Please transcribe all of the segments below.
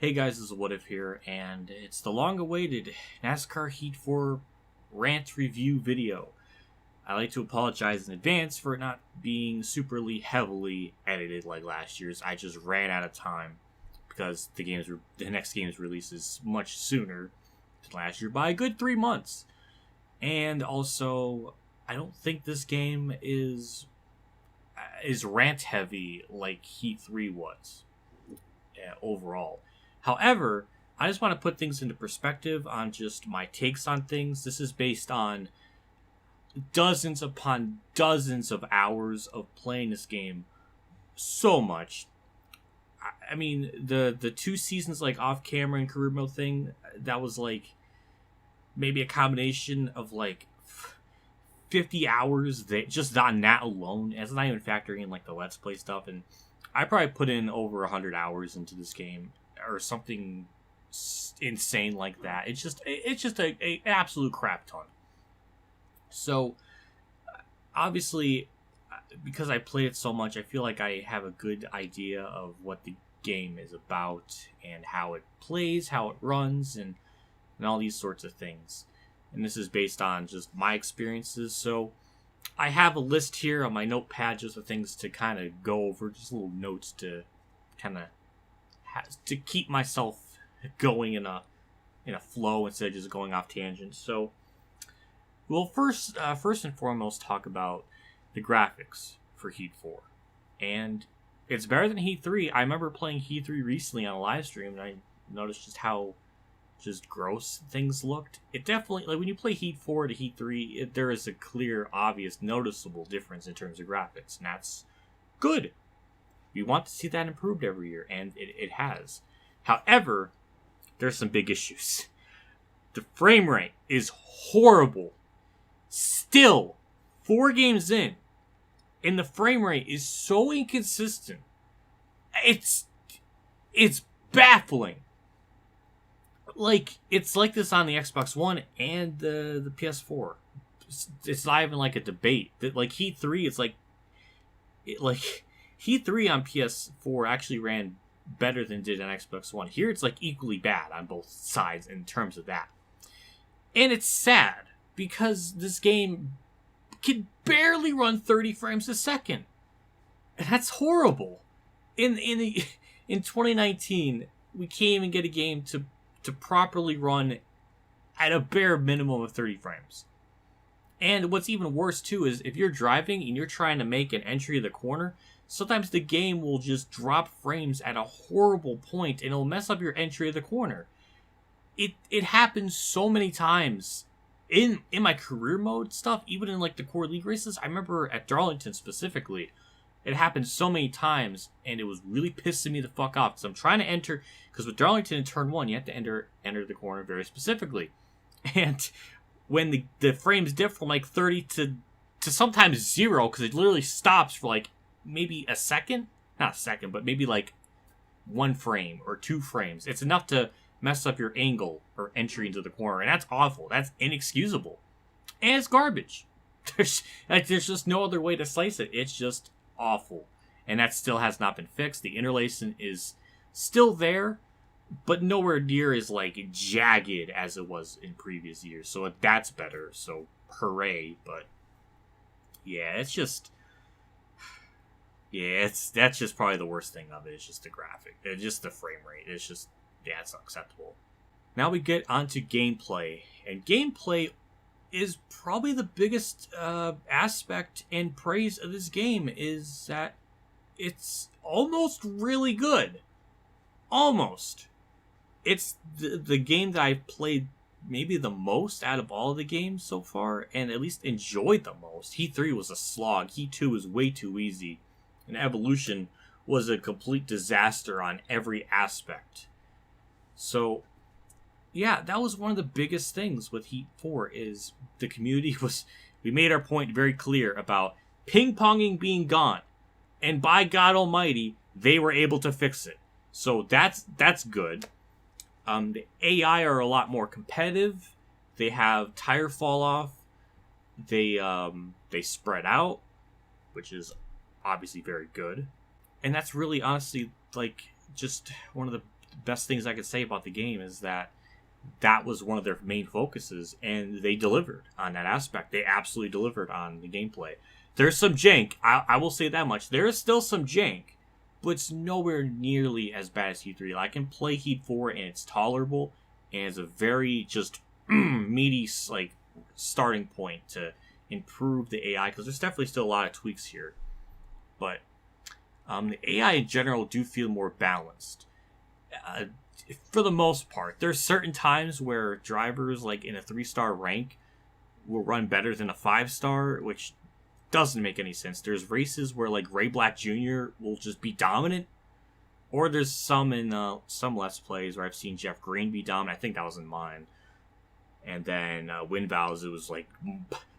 Hey guys, this is WhatiF here, and it's the long-awaited NASCAR Heat 4 Rant review video. I'd like to apologize in advance for it not being superly heavily edited like last year's. I just ran out of time because the next game's release is much sooner than last year by a good 3 months. And also, I don't think this game is rant heavy like Heat 3 was overall. However, I just want to put things into perspective on just my takes on things. This is based on dozens upon dozens of hours of playing this game so much. I mean, the 2 seasons like off camera and career mode thing, that was like maybe a combination of like 50 hours that just on that alone. And it's not even factoring in like the Let's Play stuff. And I probably put in over 100 hours into this game or something insane like that. It's just a absolute crap ton. So obviously, because I played it so much, I feel like I have a good idea of what the game is about and how it plays, how it runs, and all these sorts of things. And this is based on just my experiences. So I have a list here on my notepad just of things to kind of go over, just little notes to kind of to keep myself going in a flow instead of just going off tangents. So we'll first and foremost talk about the graphics for Heat 4. And it's better than Heat 3. I remember playing Heat 3 recently on a live stream, and I noticed just how just gross things looked. It definitely, like when you play Heat 4 to Heat 3, there is a clear, obvious, noticeable difference in terms of graphics, and that's good. We want to see that improved every year, and it has. However, there's some big issues. The frame rate is horrible. Still, 4 games in, and the frame rate is so inconsistent. It's baffling. Like, it's like this on the Xbox One and the PS4. It's not even like a debate. That like Heat 3, it's like Heat 3 on PS4 actually ran better than it did on Xbox One. Here it's like equally bad on both sides in terms of that. And it's sad because this game can barely run 30 frames a second. And that's horrible. In 2019, we can't even get a game to properly run at a bare minimum of 30 frames. And what's even worse too is if you're driving and you're trying to make an entry of the corner, sometimes the game will just drop frames at a horrible point and it'll mess up your entry of the corner. It happens so many times in my career mode stuff, even in like the core league races. I remember at Darlington specifically, it happened so many times, and it was really pissing me the fuck off because I'm trying to enter. Because with Darlington in turn 1, you have to enter the corner very specifically, and when the frames dip from like 30 to sometimes 0, because it literally stops for like maybe a second, not a second, but maybe like 1 frame or 2 frames. It's enough to mess up your angle or entry into the corner, and that's awful. That's inexcusable, and it's garbage. There's just no other way to slice it. It's just awful, and that still has not been fixed. The interlacing is still there, but nowhere near as like jagged as it was in previous years, so that's better, so hooray. But that's just probably the worst thing of it. It's just the graphic, it's just the frame rate. It's just, it's unacceptable. Now we get onto gameplay, and gameplay is probably the biggest aspect and praise of this game, is that it's almost really good. Almost. It's the game that I've played maybe the most out of all of the games so far, and at least enjoyed the most. Heat 3 was a slog. Heat 2 was way too easy. And Evolution was a complete disaster on every aspect. So yeah, that was one of the biggest things with Heat 4 is the community we made our point very clear about ping-ponging being gone. And by God almighty, they were able to fix it. So that's good. The AI are a lot more competitive. They have tire fall off. They spread out, which is obviously very good. And that's really honestly like just one of best things I could say about the game is that was one of their main focuses, and they delivered on that aspect. They absolutely delivered on the gameplay. There's some jank. I will say that much. There is still some jank, but it's nowhere nearly as bad as Heat 3. I can play Heat 4, and it's tolerable, and it's a very just meaty like starting point to improve the AI, because there's definitely still a lot of tweaks here. But the AI in general do feel more balanced. For the most part, there's certain times where drivers like in a 3-star rank will run better than a 5-star, which doesn't make any sense. There's races where like Ray Black Jr. will just be dominant, or there's some in some Let's Plays where I've seen Jeff Green be dominant. I think that was in mine. And then WinVows, it was like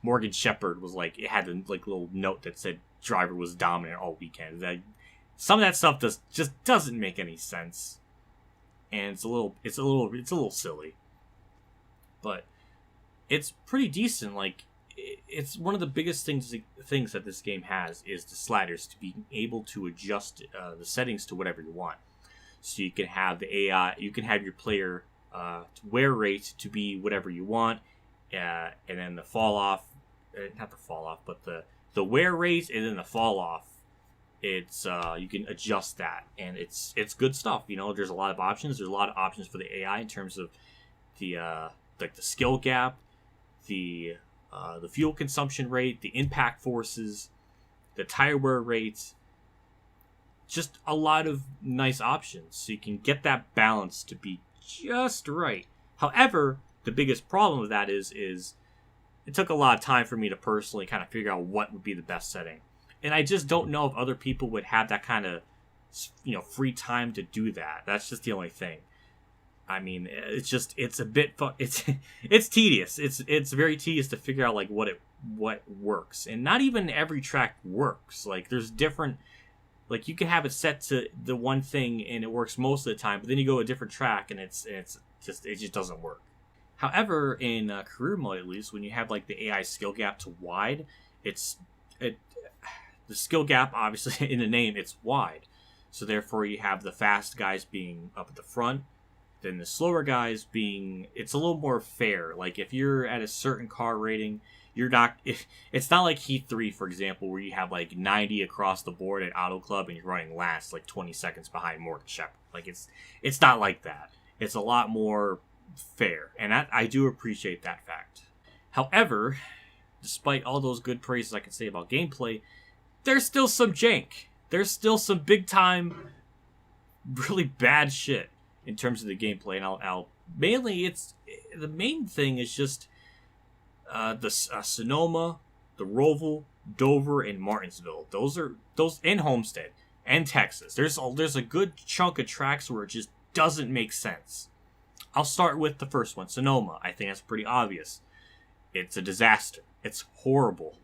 Morgan Shepherd was like, it had a like little note that said driver was dominant all weekend. Some of that stuff just doesn't make any sense, and it's a little silly, but it's pretty decent. Like, it's one of the biggest things that this game has is the sliders, to be able to adjust the settings to whatever you want. So you can have the AI, you can have your player wear rate to be whatever you want, and then the fall off, not the fall off, but the wear rate and then the fall off. It's you can adjust that, and it's good stuff. You know, there's a lot of options. There's a lot of options for the AI in terms of the like the skill gap, the fuel consumption rate, the impact forces, the tire wear rates. Just a lot of nice options, so you can get that balance to be just right. However, the biggest problem with that is it took a lot of time for me to personally kind of figure out what would be the best setting. And I just don't know if other people would have that kind of, free time to do that. That's just the only thing. I mean, it's a bit it's tedious. It's very tedious to figure out like what works. And not even every track works. Like, there's different, like, you can have it set to the one thing and it works most of the time, but then you go to a different track and it just doesn't work. However, in career mode, at least, when you have like the AI skill gap to wide, the skill gap, obviously, in the name, it's wide. So therefore, you have the fast guys being up at the front, then the slower guys being, it's a little more fair. Like, if you're at a certain car rating, it's not like Heat 3, for example, where you have like 90 across the board at Auto Club and you're running last, like 20 seconds behind Morgan Shepherd. Like, it's not like that. It's a lot more fair, and I do appreciate that fact. However, despite all those good praises I can say about gameplay, there's still some jank. There's still some big time, really bad shit in terms of the gameplay, and I'll mainly the main thing is just the Sonoma, the Roval, Dover, and Martinsville. Those in Homestead and Texas. There's a good chunk of tracks where it just doesn't make sense. I'll start with the first one, Sonoma. I think that's pretty obvious. It's a disaster. It's horrible.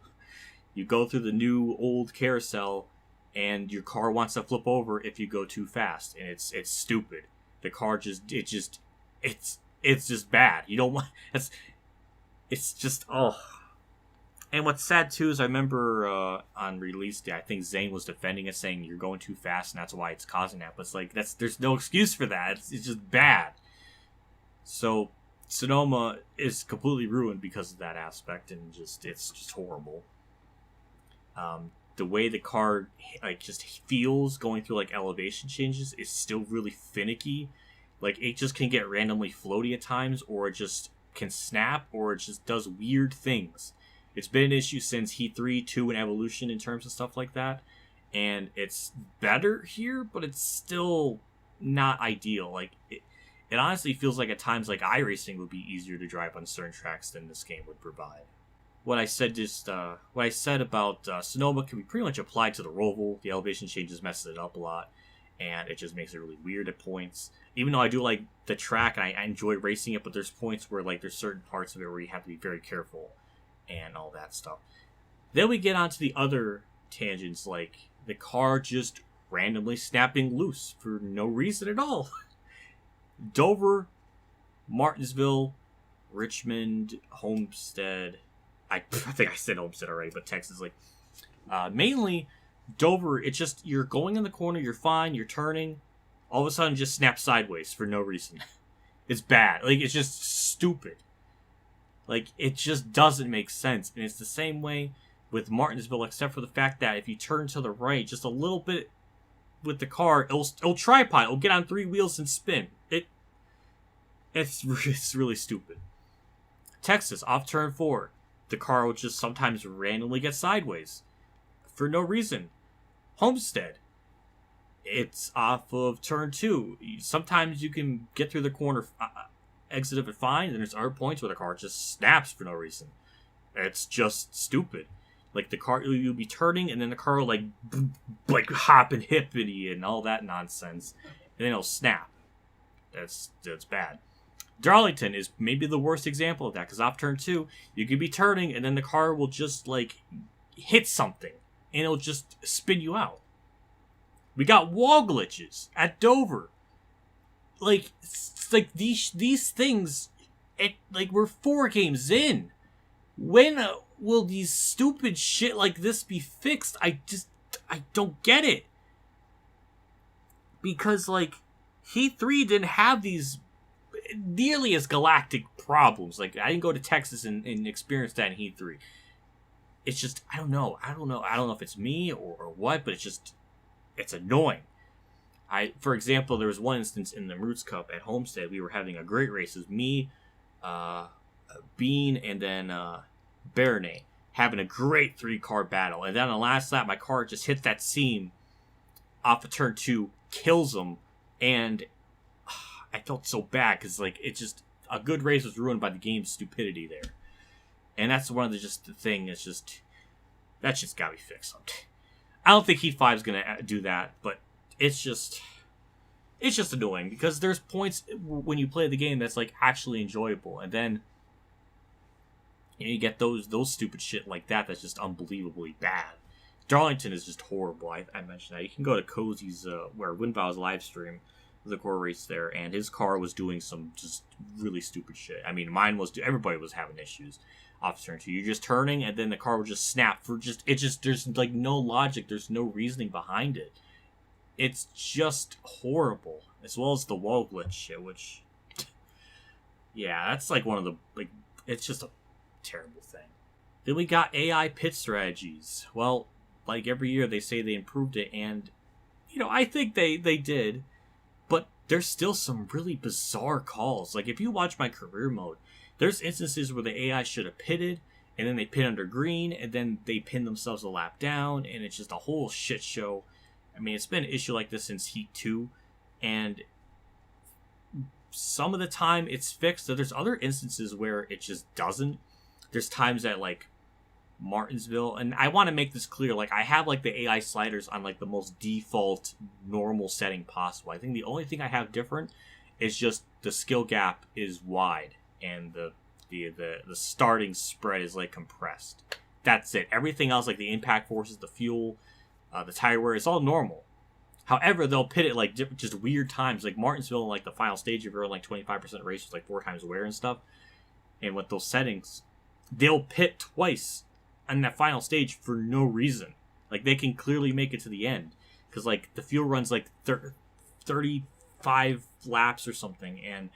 You go through the new old carousel, and your car wants to flip over if you go too fast, and it's stupid. The car it's just bad. You don't want it's just And what's sad too is I remember on release day, I think Zane was defending it, saying you're going too fast, and that's why it's causing that. But it's like there's no excuse for that. It's just bad. So Sonoma is completely ruined because of that aspect, and it's just horrible. The way the car like just feels going through like elevation changes is still really finicky. Like, it just can get randomly floaty at times, or it just can snap, or it just does weird things. It's been an issue since Heat 3, 2, and Evolution in terms of stuff like that, and it's better here, but it's still not ideal. Like, it honestly feels like at times like iRacing would be easier to drive on certain tracks than this game would provide. What I said about Sonoma can be pretty much applied to the Roval. The elevation changes messes it up a lot, and it just makes it really weird at points. Even though I do like the track and I enjoy racing it, but there's points where like there's certain parts of it where you have to be very careful and all that stuff. Then we get onto the other tangents, like the car just randomly snapping loose for no reason at all. Dover, Martinsville, Richmond, Homestead. I think I said Homestead already, but Texas, like, mainly Dover, it's just, you're going in the corner, you're fine, you're turning, all of a sudden just snaps sideways for no reason. It's bad. Like, it's just stupid. Like, it just doesn't make sense. And it's the same way with Martinsville, except for the fact that if you turn to the right just a little bit with the car, it'll tripod. It'll get on 3 wheels and spin. It's really stupid. Texas, off turn 4. The car will just sometimes randomly get sideways for no reason. Homestead, it's off of turn 2. Sometimes you can get through the corner, exit of it fine, and there's other points where the car just snaps for no reason. It's just stupid. Like, the car, you'll be turning, and then the car will, like hop and hippity and all that nonsense, and then it'll snap. That's bad. Darlington is maybe the worst example of that, because off turn 2, you could be turning, and then the car will just, like, hit something, and it'll just spin you out. We got wall glitches at Dover. Like, it's like these things, we're 4 games in. When will these stupid shit like this be fixed? I don't get it. Because, like, Heat 3 didn't have these nearly as galactic problems. Like, I didn't go to Texas and experience that in Heat 3. It's just, I don't know if it's me or what, but it's annoying. For example, there was one instance in the Roots Cup at Homestead. We were having a great race. It was me, Bean, and then Baronet having a great 3-car battle. And then on the last lap, my car just hits that seam off of turn 2, kills him, and I felt so bad because, like, it just, a good race was ruined by the game's stupidity there. And that's one of the thing. It's just, that's just gotta be fixed someday. I don't think Heat 5 is gonna do that, but it's just annoying because there's points when you play the game that's, like, actually enjoyable, and then you get those stupid shit like that that's just unbelievably bad. Darlington is just horrible. I mentioned that. You can go to Cozy's where Winbow's live stream the core race there, and his car was doing some just really stupid shit. I mean, mine was. Everybody was having issues off turn 2. You're just turning, and then the car will just snap for there's, like, no logic. There's no reasoning behind it. It's just horrible, as well as the wall glitch shit, which, yeah, that's like one of the, like, it's just a terrible thing. Then we got AI pit strategies. Well, like every year they say they improved it, and, I think they did, but there's still some really bizarre calls. Like, if you watch my career mode, there's instances where the AI should have pitted, and then they pit under green, and then they pin themselves a lap down, and it's just a whole shit show. I mean, it's been an issue like this since Heat 2, and some of the time it's fixed. So there's other instances where it just doesn't. There's times that, like, Martinsville, and I want to make this clear, like, I have, like, the AI sliders on, like, the most default normal setting possible. I think the only thing I have different is just the skill gap is wide, and the starting spread is, like, compressed. That's it. Everything else, like the impact forces, the fuel, the tire wear, it's all normal. However, they'll pit it, like, just weird times. Like Martinsville, like the final stage, if you're like 25% race, was like 4 times wear and stuff. And with those settings, they'll pit twice on that final stage for no reason. Like, they can clearly make it to the end. Because, like, the fuel runs, like, 35 laps or something. And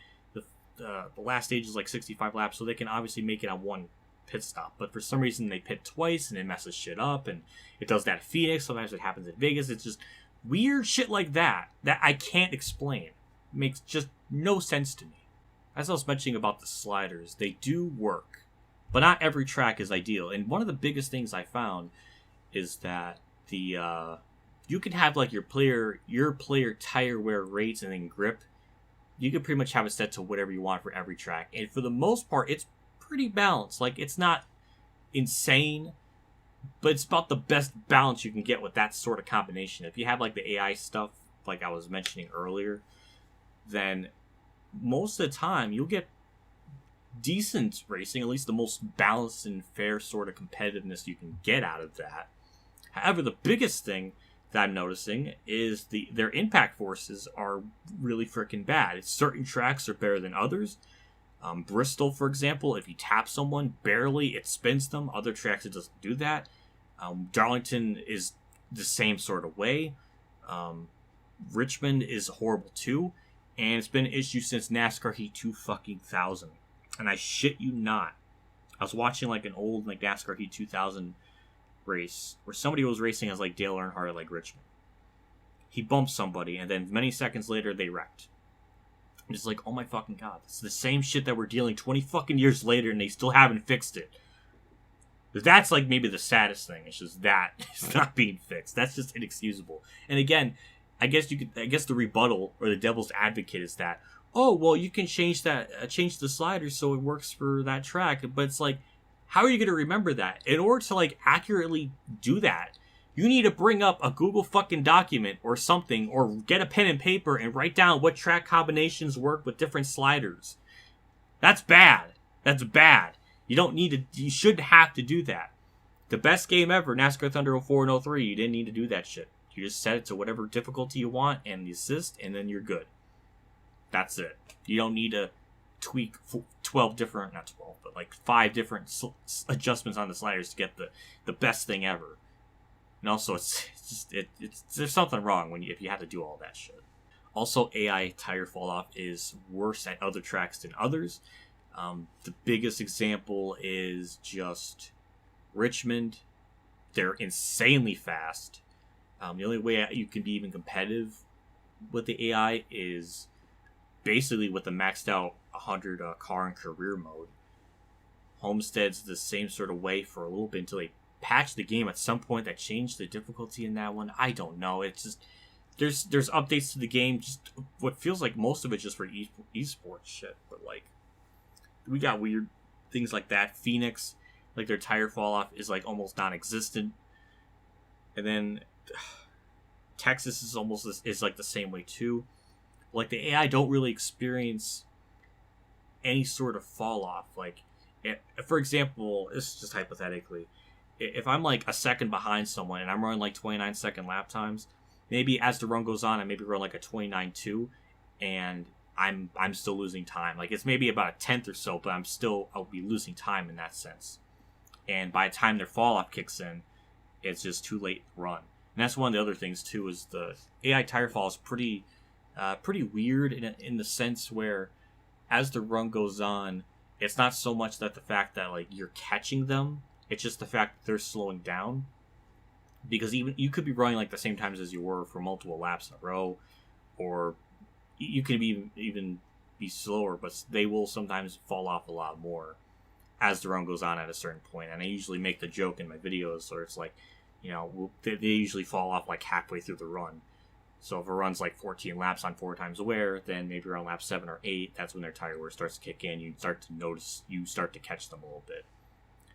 the last stage is, like, 65 laps. So they can obviously make it on one pit stop. But for some reason, they pit twice, and it messes shit up. And it does that at Phoenix. Sometimes it happens at Vegas. It's just weird shit like that I can't explain. It makes just no sense to me. As I was mentioning about the sliders, they do work. But not every track is ideal. And one of the biggest things I found is that you can have, like, your player tire wear rates and then grip. You can pretty much have it set to whatever you want for every track. And for the most part, it's pretty balanced. Like, it's not insane, but it's about the best balance you can get with that sort of combination. If you have, like, the AI stuff, like I was mentioning earlier, then most of the time you'll get decent racing, at least the most balanced and fair sort of competitiveness you can get out of that. However, the biggest thing that I'm noticing is their impact forces are really freaking bad. Certain tracks are better than others. Bristol, for example, if you tap someone barely, it spins them. Other tracks, it doesn't do that. Darlington is the same sort of way. Richmond is horrible too, and it's been an issue since NASCAR Heat 2000. And I shit you not, I was watching like an old like NASCAR Heat 2000 race where somebody was racing as like Dale Earnhardt at like Richmond. He bumped somebody, and then many seconds later they wrecked. It's like, oh my fucking god, it's the same shit that we're dealing 20 fucking years later, and they still haven't fixed it. That's like maybe the saddest thing. It's just that it's not being fixed. That's just inexcusable. And again, I guess the rebuttal or the devil's advocate is that, oh well, you can change the sliders so it works for that track. But it's like, how are you going to remember that? In order to like accurately do that, you need to bring up a Google fucking document or something, or get a pen and paper and write down what track combinations work with different sliders. That's bad. That's bad. You shouldn't have to do that. The best game ever, NASCAR Thunder 04 and 03, you didn't need to do that shit. You just set it to whatever difficulty you want and the assist, and then you're good. That's it. You don't need to tweak 5 different adjustments on the sliders to get the best thing ever. And also, there's something wrong if you have to do all that shit. Also, AI tire fall off is worse at other tracks than others. The biggest example is just Richmond. They're insanely fast. The only way you can be even competitive with the AI is basically with the maxed out 100 car and career mode. Homestead's the same sort of way for a little bit until they patched the game at some point that changed the difficulty in that one. I don't know. It's just there's updates to the game. Just what feels like most of it just for esports shit. But like we got weird things like that. Phoenix, like their tire fall off is like almost non-existent, and then Texas is like the same way too. Like the AI don't really experience any sort of fall off. Like, for example, this is just hypothetically. If I'm like a second behind someone and I'm running like 29-second lap times, maybe as the run goes on, I maybe run like a 29.2, and I'm still losing time. Like it's maybe about a tenth or so, but I'll be losing time in that sense. And by the time their fall off kicks in, it's just too late to run. And that's one of the other things too, is the AI tire fall is pretty weird in the sense where as the run goes on, it's not so much that the fact that like you're catching them. It's just the fact that they're slowing down, because even you could be running like the same times as you were for multiple laps in a row, or you could even be slower, but they will sometimes fall off a lot more as the run goes on at a certain point. And I usually make the joke in my videos where it's like, they usually fall off like halfway through the run. So if it runs like 14 laps on 4 times wear, then maybe around lap 7 or 8, that's when their tire wear starts to kick in. You start to catch them a little bit.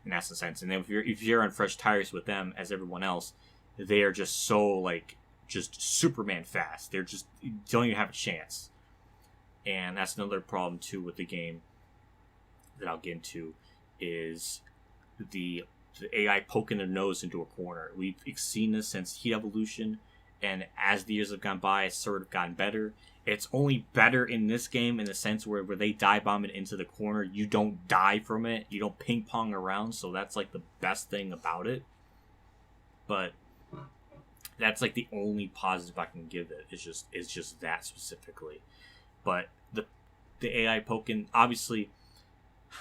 And that's the sense. And then if you're on fresh tires with them as everyone else, they are just so like just Superman fast. They're just don't even have a chance. And that's another problem too with the game that I'll get into is the AI poking their nose into a corner. We've seen this since Heat Evolution, and as the years have gone by, it's sort of gotten better. It's only better in this game in the sense where they dive bomb it into the corner, you don't die from it, you don't ping pong around, so that's like the best thing about it. But that's like the only positive I can give it. It's just that specifically. But the AI poking, obviously,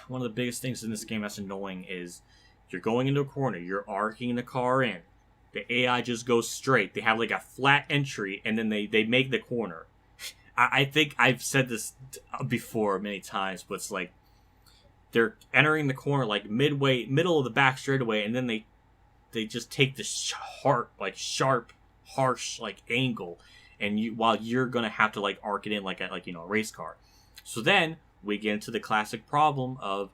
one of the biggest things in this game that's annoying is you're going into a corner, you're arcing the car in. The AI just goes straight. They have like a flat entry, and then they make the corner. I think I've said this before many times, but it's like they're entering the corner like middle of the back straightaway, and then they just take this sharp, harsh like angle, and while you're gonna have to like arc it in like a race car. So then we get into the classic problem of,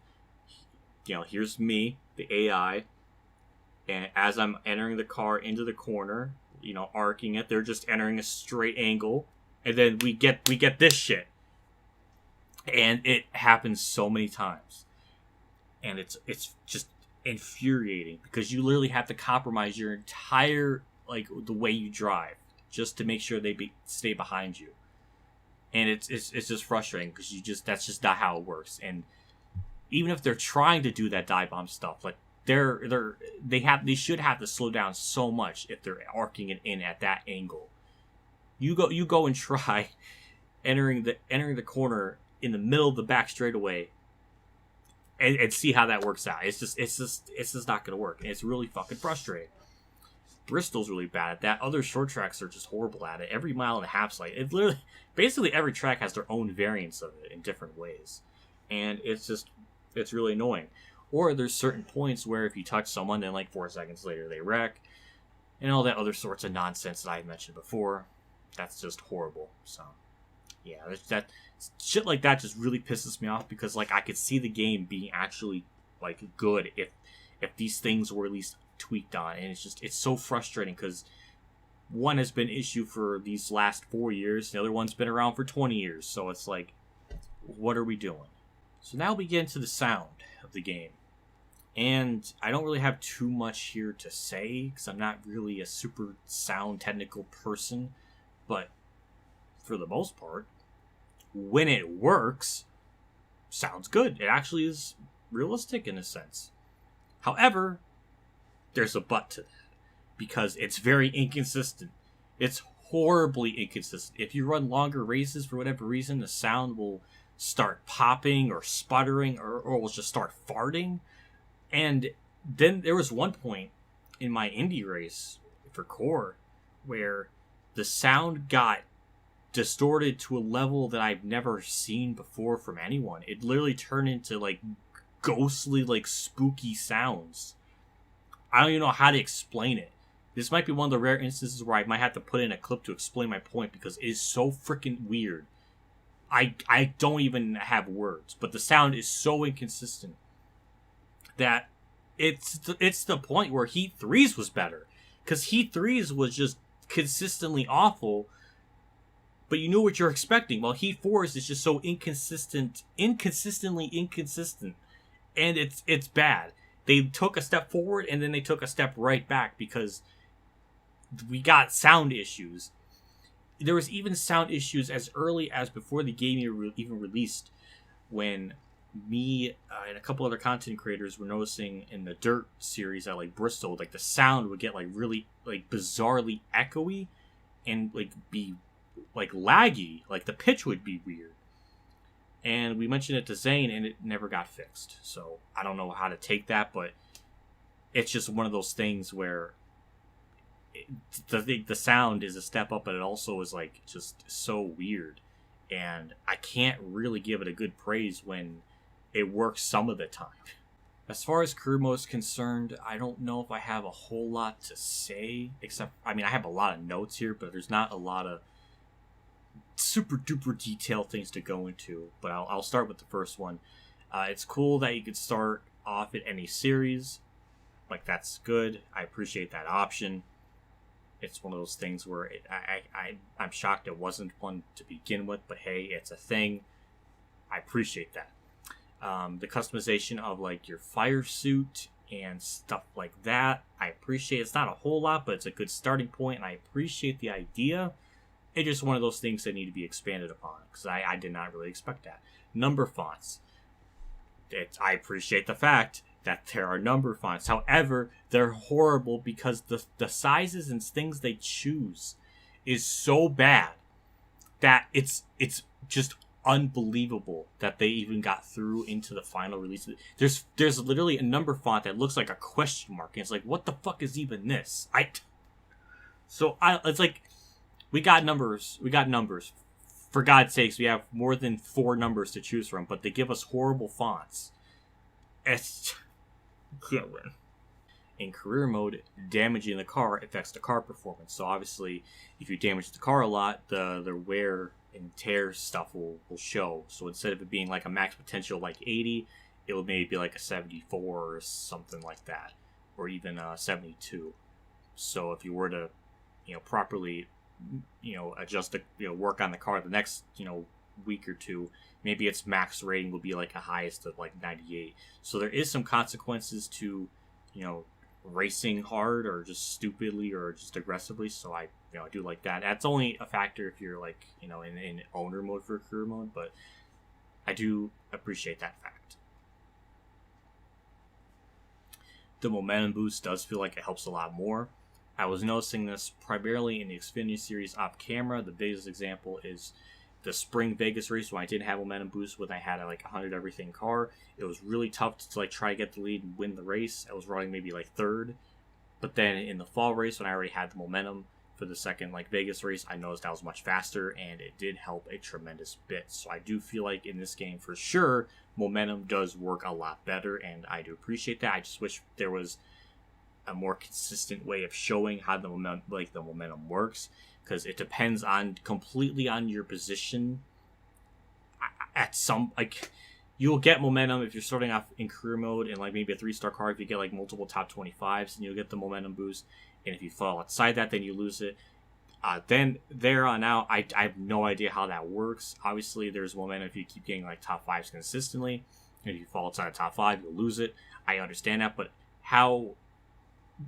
here's me, the AI, and as I'm entering the car into the corner, arcing it, they're just entering a straight angle. And then we get this shit. And it happens so many times. And it's just infuriating, because you literally have to compromise your entire, like, the way you drive just to make sure they stay behind you. And it's just frustrating, because that's just not how it works. And even if they're trying to do that dive bomb stuff, like they should have to slow down so much if they're arcing it in at that angle. You go and try entering the corner in the middle of the back straightaway and see how that works out. It's just not gonna work. And it's really fucking frustrating. Bristol's really bad at that. Other short tracks are just horrible at it. Every mile and a half's like, it literally, basically every track has their own variants of it in different ways. And it's really annoying. Or there's certain points where if you touch someone, then like 4 seconds later they wreck. And all that other sorts of nonsense that I mentioned before. That's just horrible. So, yeah, that shit like that just really pisses me off because like I could see the game being actually like good if these things were at least tweaked on, and it's so frustrating because one has been issue for these last 4 years, the other one's been around for 20 years, so it's like, what are we doing? So now we get into the sound of the game, and I don't really have too much here to say because I'm not really a super sound technical person, but for the most part, when it works, sounds good. It actually is realistic in a sense. However, there's a but to that, because it's very inconsistent. It's horribly inconsistent. If you run longer races, for whatever reason, the sound will start popping or sputtering or will just start farting. And then there was one point in my Indy race for Core where the sound got distorted to a level that I've never seen before from anyone. It literally turned into like ghostly, like spooky sounds. I don't even know how to explain it. This might be one of the rare instances where I might have to put in a clip to explain my point because it is so freaking weird. I don't even have words, but the sound is so inconsistent that it's the point where Heat 3's was better. Because Heat 3's was just consistently awful, but you knew what you're expecting. While Heat 4's is just so inconsistently inconsistent. And it's bad. They took a step forward and then they took a step right back because we got sound issues. There was even sound issues as early as before the game even released, when me and a couple other content creators were noticing in the Dirt series at like Bristol, like the sound would get like really like bizarrely echoey and like be like laggy, like the pitch would be weird. And we mentioned it to Zane, and it never got fixed. So I don't know how to take that, but it's just one of those things where the sound is a step up, but it also is like just so weird. And I can't really give it a good praise when it works some of the time. As far as career mode is concerned, I don't know if I have a whole lot to say, except, I mean, I have a lot of notes here, but there's not a lot of super duper detailed things to go into, but I'll start with the first one. It's cool that you could start off at any series. Like, that's good. I appreciate that option. It's one of those things where I'm shocked it wasn't one to begin with, but hey, it's a thing. I appreciate that. The customization of like your fire suit and stuff like that, I appreciate. It's not a whole lot, but it's a good starting point, and I appreciate the idea. It's just one of those things that need to be expanded upon, because I did not really expect that. Number fonts. I appreciate the fact that there are number fonts. However, they're horrible because the sizes and things they choose is so bad that it's just unbelievable that they even got through into the final release. There's literally a number font that looks like a question mark, and it's like, what the fuck is even this? It's like, we got numbers. For God's sakes, we have more than 4 numbers to choose from, but they give us horrible fonts. Can't win. In career mode, damaging the car affects the car performance. So obviously, if you damage the car a lot, the wear and tear stuff will show. So instead of it being like a max potential like 80, it will maybe be like a 74 or something like that, or even 72. So if you were to, properly, adjust the, work on the car the next, week or two, maybe its max rating will be like a highest of like 98. So there is some consequences to, racing hard or just stupidly or just aggressively. So I do like that. That's only a factor if you're like, in owner mode for career mode, but I do appreciate that fact. The momentum boost does feel like it helps a lot more. I was noticing this primarily in the Xfinity Series off camera. The biggest example is the spring Vegas race when I didn't have momentum boost when I had a 100 everything car. It was really tough to try to get the lead and win the race. I was running maybe third. But then in the fall race, when I already had the momentum for the second Vegas race, I noticed I was much faster, and it did help a tremendous bit. So I do feel like in this game, for sure, momentum does work a lot better, and I do appreciate that. I just wish there was a more consistent way of showing how the momentum works, because it depends on completely on your position. At some you'll get momentum if you're starting off in career mode and maybe a 3-star car. If you get multiple top 25s, and you'll get the momentum boost. And if you fall outside that, then you lose it. Then there on out, I have no idea how that works. Obviously, there's momentum if you keep getting top 5s consistently. And if you fall outside the top 5, you'll lose it. I understand that, but how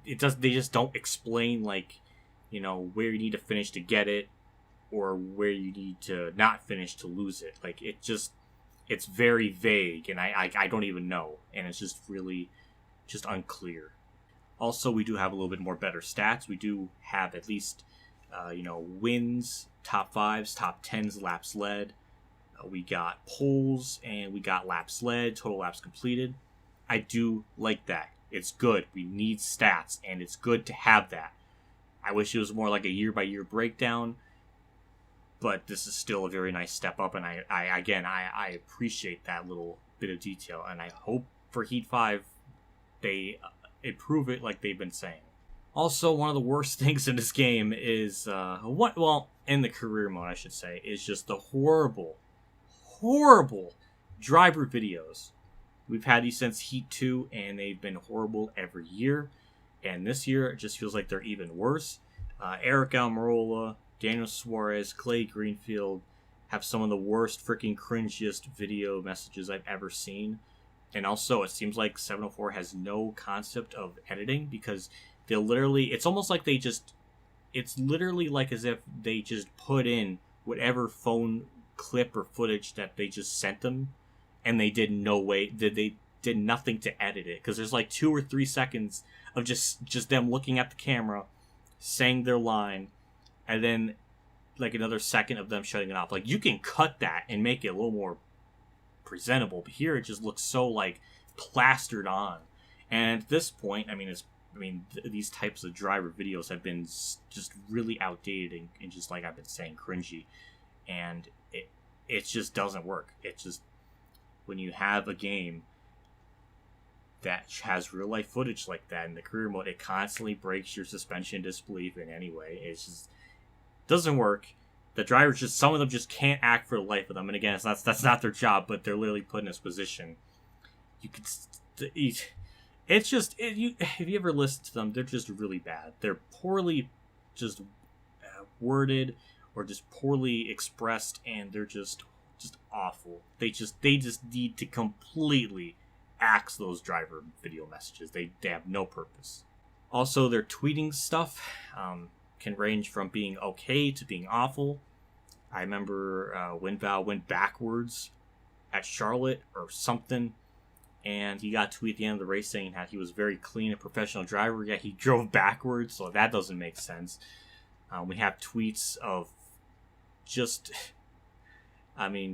it does? They just don't explain where you need to finish to get it, or where you need to not finish to lose it. It's very vague, and I don't even know, and it's just really just unclear. Also, we do have a little bit more better stats. We do have at least, wins, top 5s, top 10s, laps led. We got poles, and we got laps led, total laps completed. I do like that. It's good. We need stats, and it's good to have that. I wish it was more like a year-by-year breakdown, but this is still a very nice step up, and I appreciate that little bit of detail, and I hope for Heat 5 they improve it like they've been saying. Also, one of the worst things in this game is in the career mode, I should say, is just the horrible driver videos. We've had these since Heat 2, and they've been horrible every year. And this year, it just feels like they're even worse. Eric Almirola, Daniel Suarez, Clay Greenfield have some of the worst freaking cringiest video messages I've ever seen. And also, it seems like 704 has no concept of editing, because they'll literally, it's almost like it's literally like as if they just put in whatever phone clip or footage that they just sent them, and they did nothing to edit it, because there's 2 or 3 seconds of just them looking at the camera, saying their line, and then another second of them shutting it off. You can cut that and make it a little more presentable, but here it just looks so plastered on. And at this point, these types of driver videos have been just really outdated and just I've been saying, cringy, and it just doesn't work. It just, when you have a game that has real life footage like that in the career mode, it constantly breaks your suspension of disbelief in any way. It just doesn't work. The drivers some of them just can't act for the life of them. And again, that's not their job, but they're literally put in this position. If you ever listen to them, they're just really bad. They're poorly just worded, or just poorly expressed, and they're just awful. They just need to completely axe those driver video messages. They have no purpose. Also, their tweeting stuff can range from being okay to being awful. I remember when Val went backwards at Charlotte or something, and he got a tweet at the end of the race saying that he was very clean, a professional driver, yet he drove backwards, so that doesn't make sense. We have tweets of just,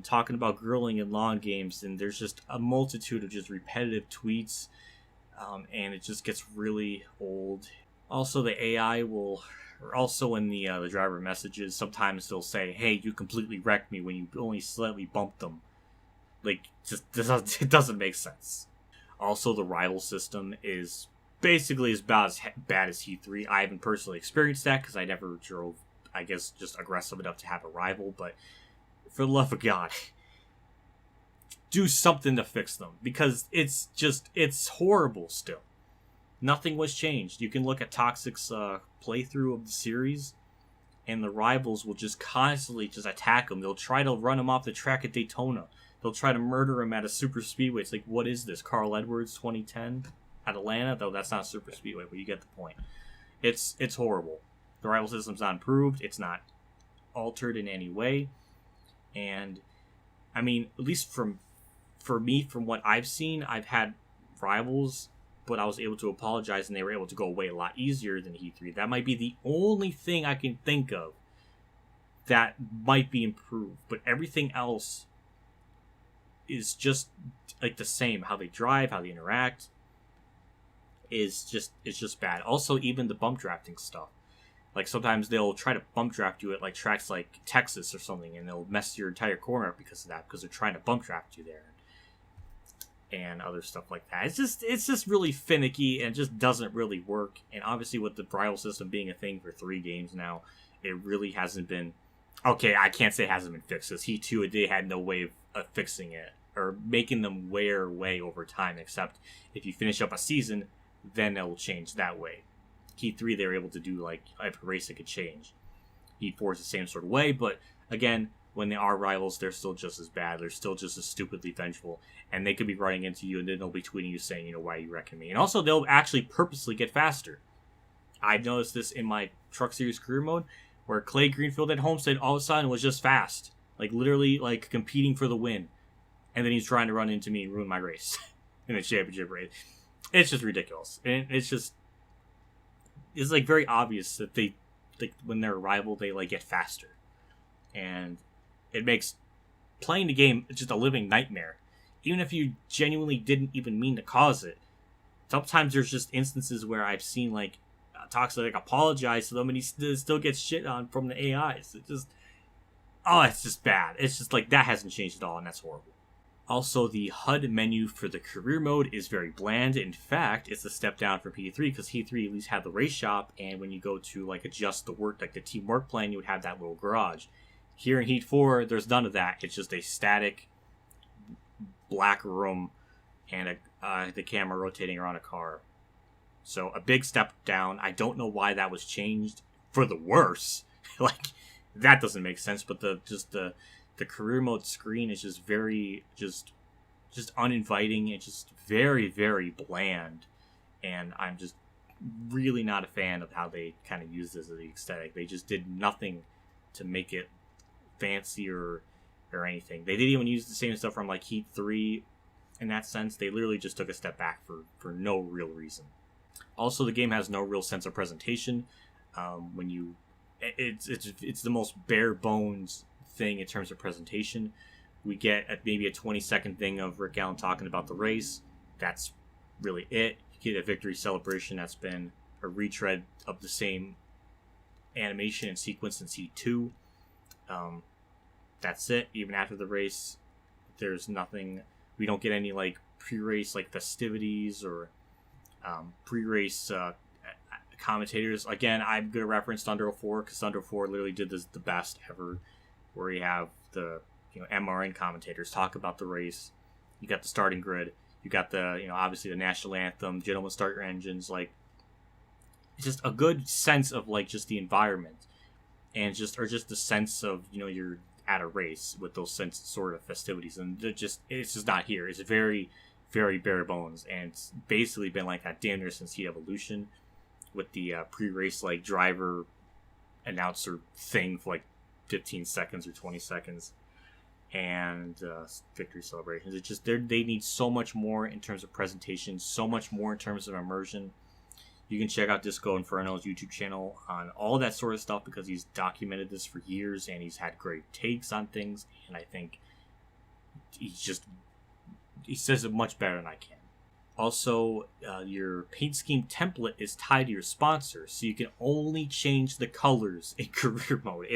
talking about grilling in lawn games, and there's just a multitude of just repetitive tweets, and it just gets really old. Also, the AI will, or also in the driver messages, sometimes they'll say, "Hey, you completely wrecked me," when you only slightly bumped them. It doesn't make sense. Also, the rival system is basically about as bad as Heat 3. I haven't personally experienced that, because I never drove, just aggressive enough to have a rival, but for the love of God, do something to fix them, because it's horrible still. Nothing was changed. You can look at Toxic's playthrough of the series, and the rivals will just constantly just attack him. They'll try to run him off the track at Daytona. They'll try to murder him at a super speedway. It's what is this? Carl Edwards 2010 at Atlanta? Though that's not a super speedway, but you get the point. It's horrible. The rival system's not improved. It's not altered in any way. And at least for me, from what I've seen, I've had rivals but I was able to apologize and they were able to go away a lot easier than Heat 3. That might be the only thing I can think of that might be improved, but everything else is just like the same. How they drive, how they interact is just bad. Also, even the bump drafting stuff. Like, sometimes they'll try to bump draft you at like tracks like Texas or something, and they'll mess your entire corner up because of that, because they're trying to bump draft you there. And other stuff like that. It's just really finicky and just doesn't really work. And obviously, with the rival system being a thing for 3 games now, it really hasn't been. Okay, I can't say it hasn't been fixed, because Heat 2, they had no way of fixing it or making them wear away over time. Except if you finish up a season, then it will change that way. Heat 3, they were able to do like WhatiFRacing could change. Heat 4 is the same sort of way, but again, when they are rivals, they're still just as bad. They're still just as stupidly vengeful. And they could be running into you, and then they'll be tweeting you saying, why are you wrecking me? And also, they'll actually purposely get faster. I've noticed this in my Truck Series career mode, where Clay Greenfield at Homestead all of a sudden was just fast. Like, literally, like, competing for the win. And then he's trying to run into me and ruin my race in the championship race. It's just ridiculous. And it's like, very obvious that they, like, when they're a rival, they, like, get faster. And it makes playing the game just a living nightmare. Even if you genuinely didn't even mean to cause it. Sometimes there's just instances where I've seen, like, Toxic apologize to them and he still gets shit on from the AIs. It's just bad. It's just like, that hasn't changed at all, and that's horrible. Also, the HUD menu for the career mode is very bland. In fact, it's a step down from Heat 3, because Heat 3 at least had the race shop, and when you go to, like, adjust the work, like the teamwork plan, you would have that little garage. Here in Heat 4, there's none of that. It's just a static black room and the camera rotating around a car. So a big step down. I don't know why that was changed for the worse. Like, that doesn't make sense. But the career mode screen is just very just uninviting. It's just very, very bland, and I'm just really not a fan of how they kind of use this as the aesthetic. They just did nothing to make it fancy or anything. They didn't even use the same stuff from like Heat 3 in that sense. They literally just took a step back for no real reason. Also, the game has no real sense of presentation. It's the most bare bones thing in terms of presentation. We get maybe a 20-second thing of Rick Allen talking about the race. That's really it. You get a victory celebration that's been a retread of the same animation and sequence in Heat 2. That's it. Even after the race, there's nothing. We don't get any like pre-race like festivities or pre-race commentators. Again, I'm going to reference Thunder 04 because Thunder 04 literally did this the best ever, where you have the MRN commentators talk about the race. You got the starting grid. You got the obviously the national anthem. Gentlemen, start your engines. Like, it's just a good sense of like just the environment, and just the sense of you're at a race with those sort of festivities, and it's just not here. It's very, very bare bones, and it's basically been like that damn near since Heat Evolution, with the pre-race like driver announcer thing for like 15 seconds or 20 seconds, and victory celebrations. It's just they need so much more in terms of presentation, so much more in terms of immersion. You can check out Disco Inferno's YouTube channel on all that sort of stuff, because he's documented this for years and he's had great takes on things, and I think he says it much better than I can. Also, your paint scheme template is tied to your sponsor, so you can only change the colors in career mode.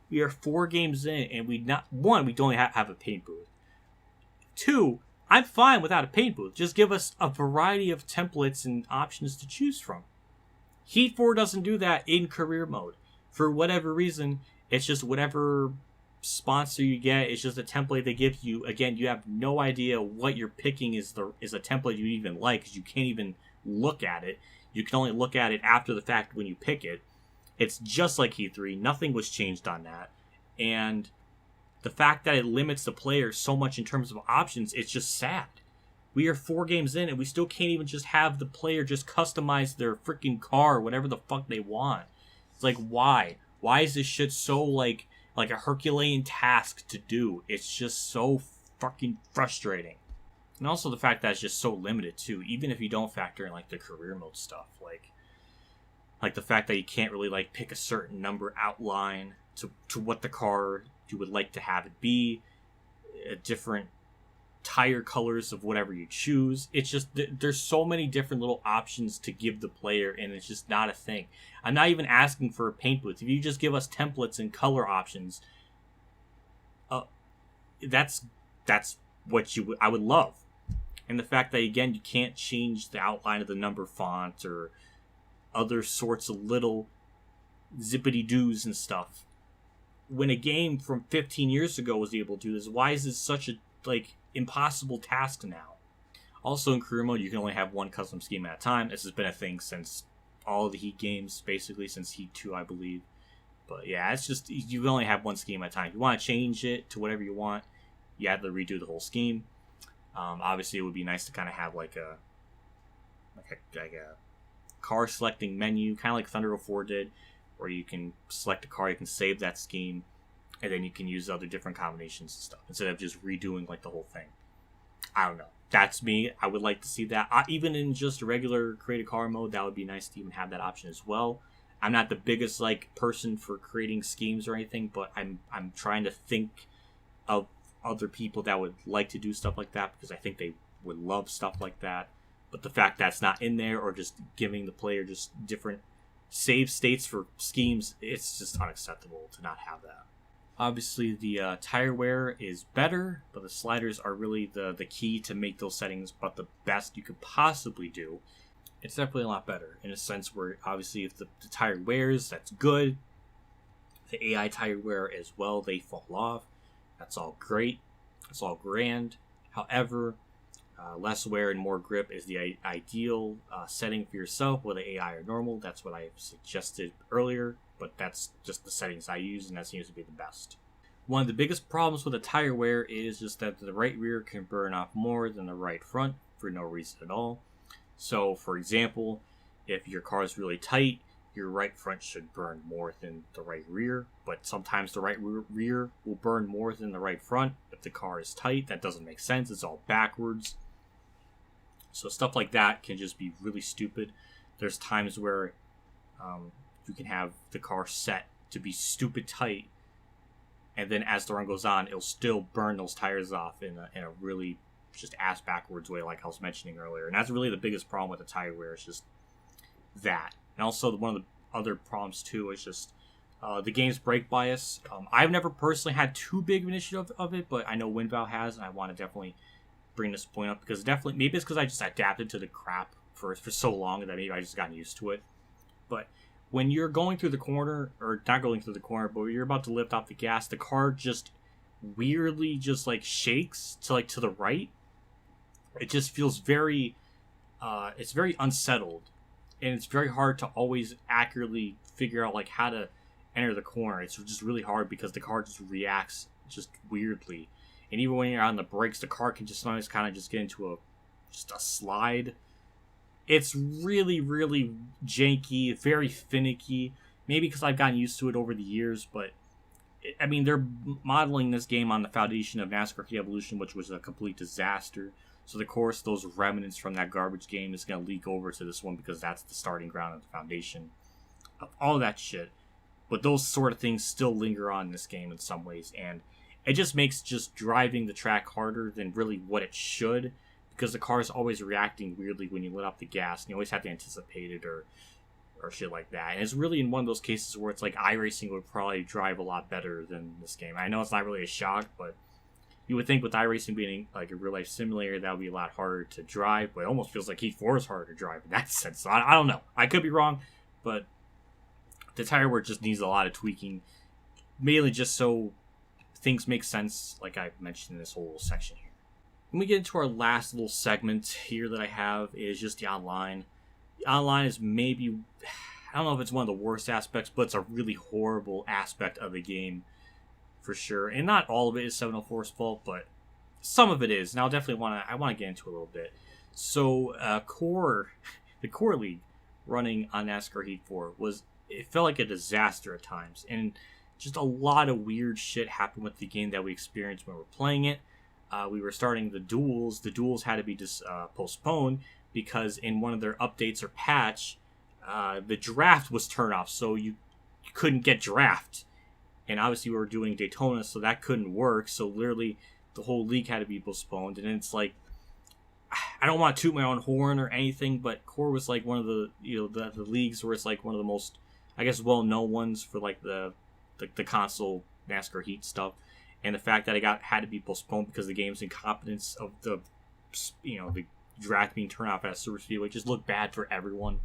We are 4 games in, and we don't have a paint booth. 2, I'm fine without a paint booth. Just give us a variety of templates and options to choose from. Heat 4 doesn't do that in career mode. For whatever reason, it's just whatever sponsor you get, it's just a template they give you. Again, you have no idea what you're picking is a template you even like, because you can't even look at it. You can only look at it after the fact when you pick it. It's just like Heat 3. Nothing was changed on that. And the fact that it limits the player so much in terms of options, it's just sad. We are 4 games in, and we still can't even just have the player just customize their freaking car, whatever the fuck they want. It's like, why? Why is this shit so like a Herculean task to do? It's just so fucking frustrating. And also the fact that it's just so limited too, even if you don't factor in like the career mode stuff, like the fact that you can't really like pick a certain number outline to what the car you would like to have it be, different tire colors of whatever you choose. It's just there's so many different little options to give the player, and it's just not a thing. I'm not even asking for a paint booth. If you just give us templates and color options, that's what I would love. And the fact that again you can't change the outline of the number font or other sorts of little zippity doos and stuff. When a game from 15 years ago was able to do this, why is this such a impossible task now? Also in career mode, you can only have one custom scheme at a time. This has been a thing since all of the Heat games, basically since Heat 2, I believe. But yeah, it's just you can only have one scheme at a time. If you want to change it to whatever you want, you have to redo the whole scheme. Obviously, it would be nice to kind of have like a car selecting menu, kind of like Thunder 04 did, where you can select a car, you can save that scheme, and then you can use other different combinations and stuff instead of just redoing like the whole thing. I don't know. That's me. I would like to see that. Even in just regular create a car mode, that would be nice to even have that option as well. I'm not the biggest person for creating schemes or anything, but I'm trying to think of other people that would like to do stuff like that because I think they would love stuff like that. But the fact that's not in there, or just giving the player just different save states for schemes, it's just unacceptable to not have that. Obviously, the tire wear is better, but the sliders are really the key to make those settings but the best you could possibly do. It's definitely a lot better in a sense where, obviously, if the tire wears, that's good. The AI tire wear as well, they fall off. That's all great. That's all grand. However, less wear and more grip is the ideal setting for yourself, whether AI or normal. That's what I suggested earlier, but that's just the settings I use, and that seems to be the best. One of the biggest problems with the tire wear is just that the right rear can burn off more than the right front for no reason at all. So, for example, if your car is really tight, your right front should burn more than the right rear, but sometimes the right rear will burn more than the right front. If the car is tight, that doesn't make sense. It's all backwards. So stuff like that can just be really stupid. There's times where you can have the car set to be stupid tight, and then as the run goes on, it'll still burn those tires off in a really just ass backwards way, like I was mentioning earlier. And that's really the biggest problem with the tire wear, is just that. And also one of the other problems too is just the game's brake bias. I've never personally had too big of an issue of it, but I know WinVal has, and I want to definitely bring this point up because definitely, maybe it's because I just adapted to the crap for so long that maybe I just gotten used to it. But when you're going through the corner, or not going through the corner, but you're about to lift off the gas, the car just weirdly just shakes to the right. It just feels very it's very unsettled, and it's very hard to always accurately figure out how to enter the corner. It's just really hard because the car just reacts just weirdly, and even when you're on the brakes, the car can just sometimes kind of just get into a slide. It's really, really janky, very finicky. Maybe because I've gotten used to it over the years, but they're modeling this game on the foundation of NASCAR Heat Evolution, which was a complete disaster. So, of course, those remnants from that garbage game is going to leak over to this one because that's the starting ground of the foundation of all that shit. But those sort of things still linger on in this game in some ways, and it just makes just driving the track harder than really what it should, because the car is always reacting weirdly when you let off the gas, and you always have to anticipate it or shit like that. And it's really in one of those cases where it's iRacing would probably drive a lot better than this game. I know it's not really a shock, but you would think with iRacing being a real-life simulator, that would be a lot harder to drive, but it almost feels like Heat 4 is harder to drive in that sense. So I don't know. I could be wrong, but the tire wear just needs a lot of tweaking, mainly just so things make sense, like I mentioned in this whole section here. When we get into our last little segment here that I have is just the online. The online is maybe, I don't know if it's one of the worst aspects, but it's a really horrible aspect of the game for sure. And not all of it is 704's fault, but some of it is. And I definitely want to get into a little bit. So the Core League running on NASCAR Heat 4 it felt like a disaster at times. And just a lot of weird shit happened with the game that we experienced when we were playing it. we were starting the duels. The duels had to be postponed because in one of their updates or patch, the draft was turned off, so you couldn't get draft. And obviously we were doing Daytona, so that couldn't work. So literally the whole league had to be postponed. And it's like, I don't want to toot my own horn or anything, but Core was like one of the, the leagues where it's like one of the most, I guess, well-known ones for like the console NASCAR Heat stuff. And the fact that it had to be postponed because of the game's incompetence of the draft being turned off at a super speedway just looked bad for everyone.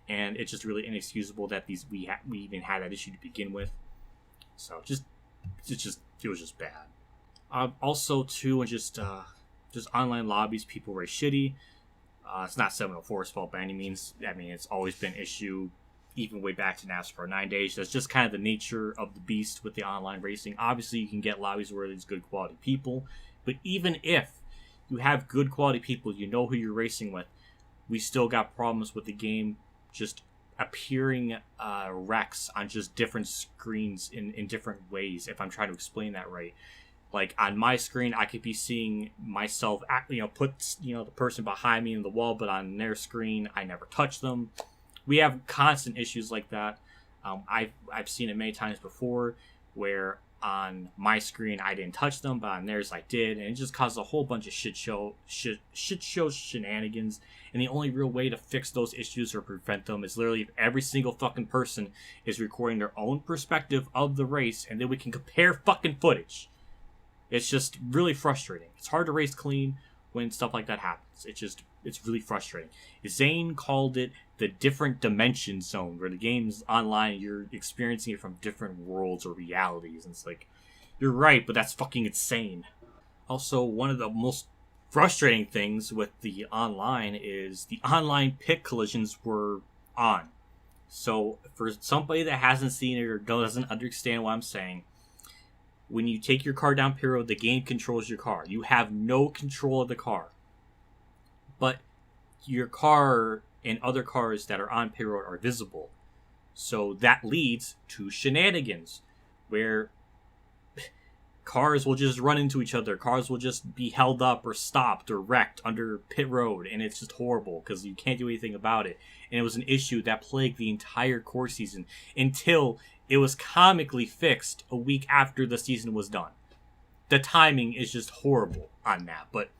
And it's just really inexcusable that we even had that issue to begin with. So it was just bad. Also too, and just online lobbies, people race shitty. It's not 704's fault by any means. I mean, it's always been an issue, even way back to NASCAR 9 days. That's just kind of the nature of the beast with the online racing. Obviously, you can get lobbies where there's good quality people, but even if you have good quality people, you know who you're racing with, we still got problems with the game just appearing wrecks on just different screens in different ways, if I'm trying to explain that right. Like on my screen, I could be seeing myself, put the person behind me in the wall, but on their screen, I never touch them. We have constant issues like that. I've seen it many times before, where on my screen I didn't touch them, but on theirs I did, and it just caused a whole bunch of shit show shenanigans. And the only real way to fix those issues or prevent them is literally if every single fucking person is recording their own perspective of the race, and then we can compare fucking footage. It's just really frustrating. It's hard to race clean when stuff like that happens. It's really frustrating. Zane called it the different dimension zone, where the game's online, you're experiencing it from different worlds or realities. And it's like, you're right, but that's fucking insane. Also, one of the most frustrating things with the online is the online pit collisions were on. So, for somebody that hasn't seen it or doesn't understand what I'm saying, when you take your car down pit road, the game controls your car. You have no control of the car. But your car and other cars that are on pit road are visible. So that leads to shenanigans where cars will just run into each other. Cars will just be held up or stopped or wrecked under pit road. And it's just horrible because you can't do anything about it. And it was an issue that plagued the entire core season until it was comically fixed a week after the season was done. The timing is just horrible on that. But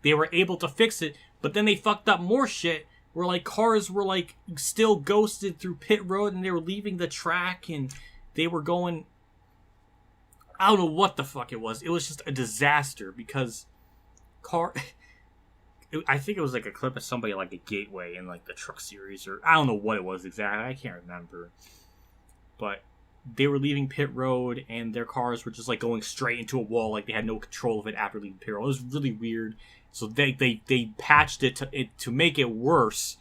they were able to fix it. But then they fucked up more shit where like cars were like still ghosted through pit road and they were leaving the track and they were going... I don't know what the fuck it was. It was just a disaster because I think it was like a clip of somebody like a Gateway in like the Truck Series, or I don't know what it was exactly. I can't remember. But they were leaving pit road and their cars were just like going straight into a wall, like they had no control of it after leaving pit road. It was really weird. So they patched it to make it worse.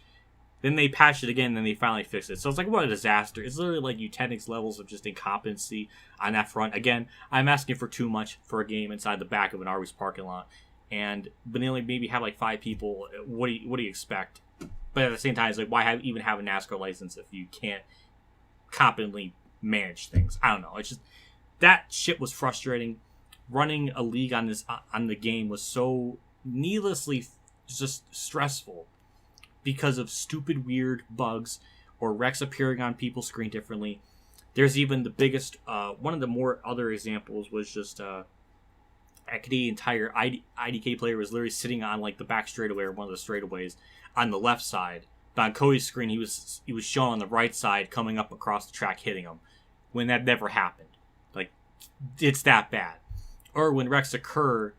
Then they patched it again, and then they finally fixed it. So it's like, what a disaster. It's literally like Eugenics levels of just incompetency on that front. Again, I'm asking for too much for a game inside the back of an Arby's parking lot. But they only maybe have like 5 people. What do you expect? But at the same time, it's like, why even have a NASCAR license if you can't competently manage things? I don't know. It's just, that shit was frustrating. Running a league on the game was so needlessly just stressful because of stupid weird bugs or wrecks appearing on people's screen differently. There's even the biggest one of the more other examples was just a Canadian Tire IDK player was literally sitting on like the back straightaway or one of the straightaways on the left side, but on Cody's screen he was shown on the right side coming up across the track hitting him when that never happened. Like, it's that bad. Or when wrecks occur,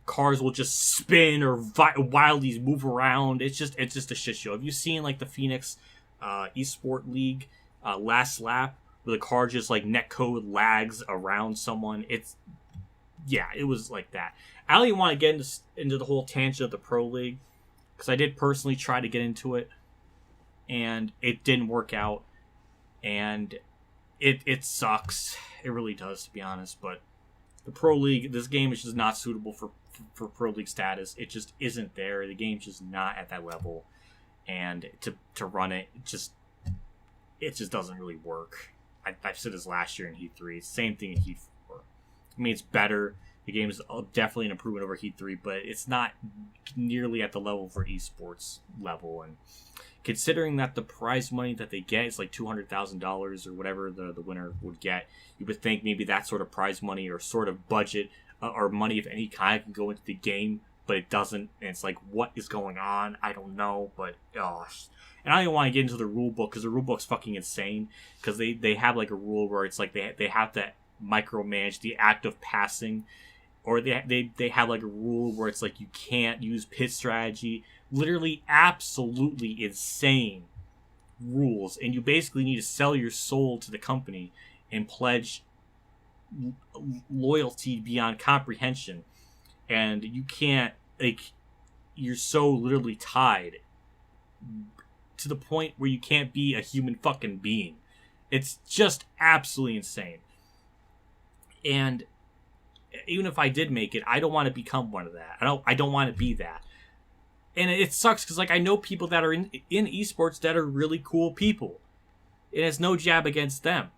cars will just spin or wildly move around. It's just a shit show. Have you seen like the Phoenix Esport League last lap where the car just like netcode lags around someone? It was like that. I don't even want to get into the whole tangent of the Pro League because I did personally try to get into it and it didn't work out, and it sucks. It really does, to be honest. But the Pro League, this game is just not suitable for Pro League status. It just isn't there. The game's just not at that level, and to run it just doesn't really work. I've said this last year in Heat 3. Same thing in Heat 4. I mean, it's better. The game is definitely an improvement over Heat 3, but it's not nearly at the level for esports level. And considering that the prize money that they get is like $200,000 or whatever the winner would get, you would think maybe that sort of prize money or sort of budget or money of any kind can go into the game, but it doesn't. And it's like, what is going on? I don't know, but gosh. And I don't even want to get into the rule book because the rule book's fucking insane. Because they have like a rule where it's like they have to micromanage the act of passing, or they have like a rule where it's like you can't use pit strategy. Literally absolutely insane rules, and you basically need to sell your soul to the company and pledge loyalty beyond comprehension. And you can't, like, you're so literally tied to the point where you can't be a human fucking being. It's just absolutely insane. And even if I did make it, I don't want to become one of that. I don't want to be that. And it sucks because, like, I know people that are in esports that are really cool people. And it's no jab against them.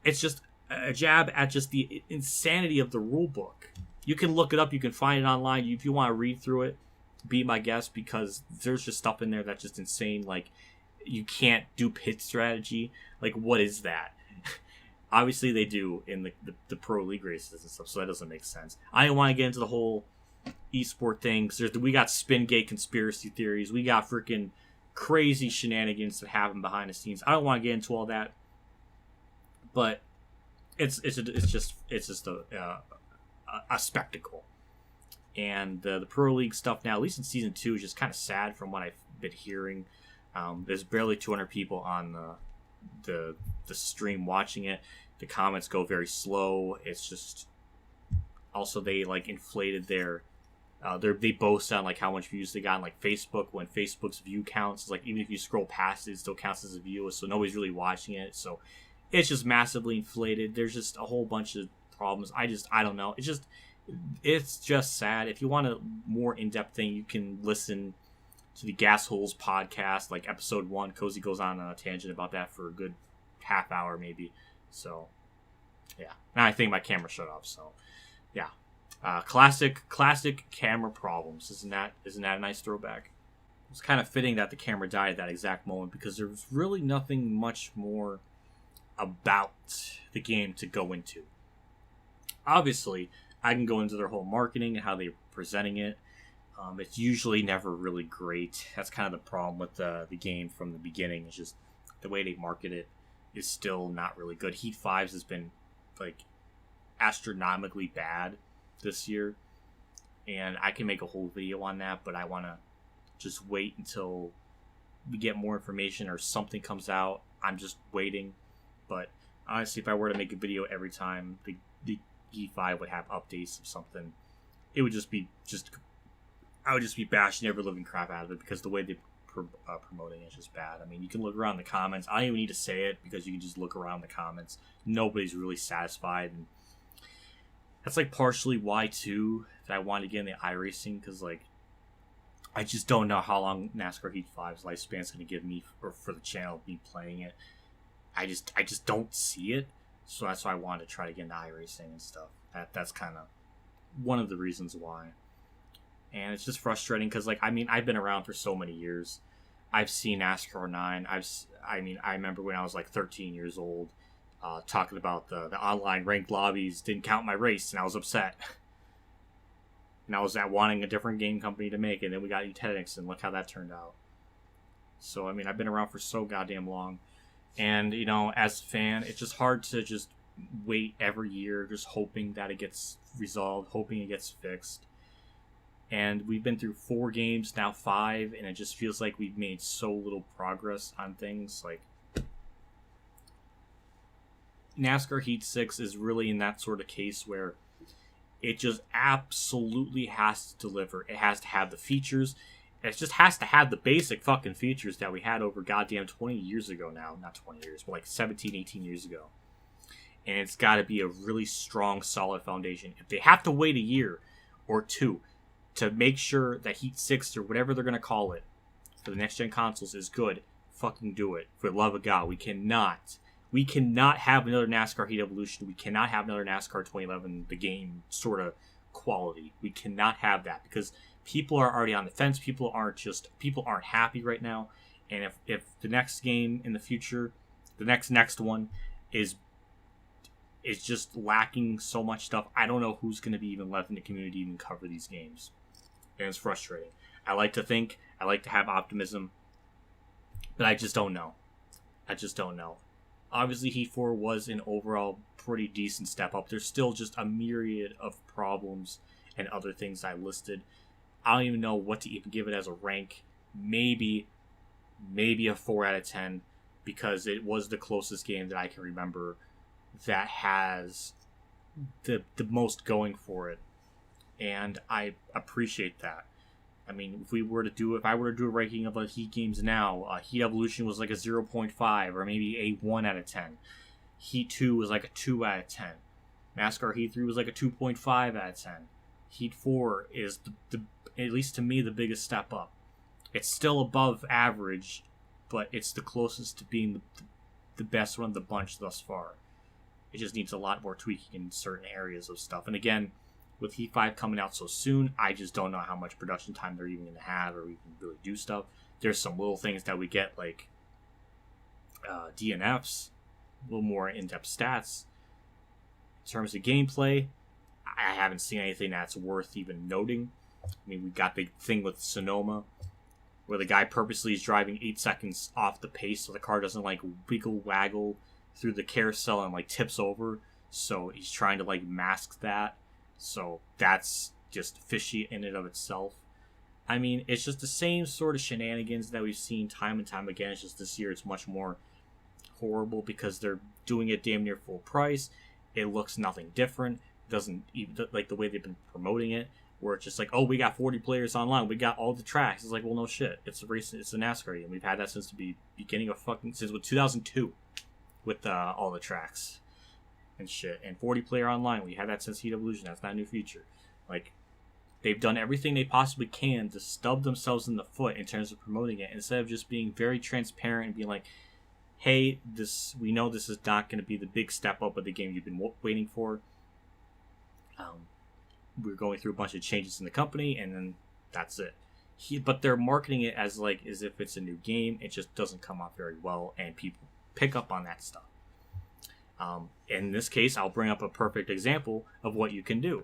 It's just a jab at just the insanity of the rule book. You can look it up. You can find it online. If you want to read through it, be my guest, because there's just stuff in there that's just insane. Like, you can't do pit strategy. Like, what is that? Obviously, they do in the pro league races and stuff, so that doesn't make sense. I don't want to get into the whole esport thing, because we got Spingate conspiracy theories. We got freaking crazy shenanigans that happen behind the scenes. I don't want to get into all that, but it's just a spectacle. And the pro league stuff now, at least in season 2, is just kind of sad from what I've been hearing. There's barely 200 people on the stream watching it. The comments go very slow. It's just, also they like inflated their they boast on like how much views they got on like Facebook, when Facebook's view counts is like, even if you scroll past it still counts as a view, so nobody's really watching it. So it's just massively inflated. There's just a whole bunch of problems. I don't know. It's just sad. If you want a more in-depth thing, you can listen to the Gas Holes podcast, like episode 1. Cozy goes on a tangent about that for a good half hour maybe. So yeah, now I think my camera shut off. So yeah, classic camera problems. Isn't that a nice throwback? It's kind of fitting that the camera died at that exact moment, because there was really nothing much more about the game to go into. Obviously, I can go into their whole marketing and how they're presenting it. It's usually never really great. That's kind of the problem with the game from the beginning. It's just the way they market it is still not really good. Heat 5 has been like astronomically bad this year, and I can make a whole video on that, but I want to just wait until we get more information or something comes out. I'm just waiting. But honestly, if I were to make a video every time the Heat 5 would have updates of something, it would I would just be bashing every living crap out of it, because the way they promoting it is just bad. I mean, you can look around the comments. I don't even need to say it, because you can just look around the comments. Nobody's really satisfied, and that's like partially why too that I want to get into iRacing, because like I just don't know how long NASCAR Heat 5's lifespan is going to give me, or for the channel, me playing it. I just don't see it, so that's why I want to try to get into iRacing and stuff. That's kind of one of the reasons why. And it's just frustrating because, like, I mean, I've been around for so many years. I've seen NASCAR 9. I remember when I was like 13 years old, talking about the online ranked lobbies didn't count my race, and I was upset. And I was wanting a different game company to make it, and then we got Eugenics, and look how that turned out. So, I mean, I've been around for so goddamn long. And, you know, as a fan, it's just hard to just wait every year, just hoping that it gets resolved, hoping it gets fixed. And we've been through 4 games, now 5, and it just feels like we've made so little progress on things. Like, NASCAR Heat 6 is really in that sort of case where it just absolutely has to deliver. It has to have the features. It just has to have the basic fucking features that we had over goddamn 20 years ago now. Not 20 years, but like 17, 18 years ago. And it's got to be a really strong, solid foundation. If they have to wait a year or 2 to make sure that Heat 6, or whatever they're going to call it, for the next-gen consoles is good, fucking do it. For the love of God, we cannot We cannot have another NASCAR Heat Evolution. We cannot have another NASCAR 2011, the game sort of quality. We cannot have that because people are already on the fence. People aren't happy right now. And if the next game in the future, the next one is just lacking so much stuff, I don't know who's going to be even left in the community to even cover these games. And it's frustrating. I like to think, I like to have optimism, but I just don't know. Obviously, Heat 4 was an overall pretty decent step up. There's still just a myriad of problems and other things I listed. I don't even know what to even give it as a rank. Maybe a 4 out of 10, because it was the closest game that I can remember that has the most going for it. And I appreciate that. I mean, if I were to do a ranking of the Heat games now, Heat Evolution was like a 0.5 or maybe a 1 out of 10. Heat 2 was like a 2 out of 10. NASCAR Heat 3 was like a 2.5 out of 10. Heat 4 is, the at least to me, the biggest step up. It's still above average, but it's the closest to being the best one of the bunch thus far. It just needs a lot more tweaking in certain areas of stuff. And again, with Heat 5 coming out so soon, I just don't know how much production time they're even going to have or even really do stuff. There's some little things that we get, like DNFs, a little more in-depth stats. In terms of gameplay, I haven't seen anything that's worth even noting. I mean, we got the thing with Sonoma, where the guy purposely is driving 8 seconds off the pace so the car doesn't, like, wiggle-waggle through the carousel and, like, tips over. So he's trying to, like, mask that. So that's just fishy in and of itself. I mean, it's just the same sort of shenanigans that we've seen time and time again. It's just this year it's much more horrible because they're doing it damn near full price. It looks nothing different. It doesn't even, like, the way they've been promoting it, where it's just like, oh, we got 40 players online. We got all the tracks. It's like, well, no shit. It's a race. It's a NASCAR game. We've had that since the beginning of since 2002 with all the tracks and shit. And 40 player online, we had that since Heat Evolution. That's not a new feature. Like, they've done everything they possibly can to stub themselves in the foot in terms of promoting it, instead of just being very transparent and being like, hey, we know this is not going to be the big step up of the game you've been waiting for. We're going through a bunch of changes in the company, and then that's it. But they're marketing it as if it's a new game. It just doesn't come off very well, and people pick up on that stuff. In this case, I'll bring up a perfect example of what you can do.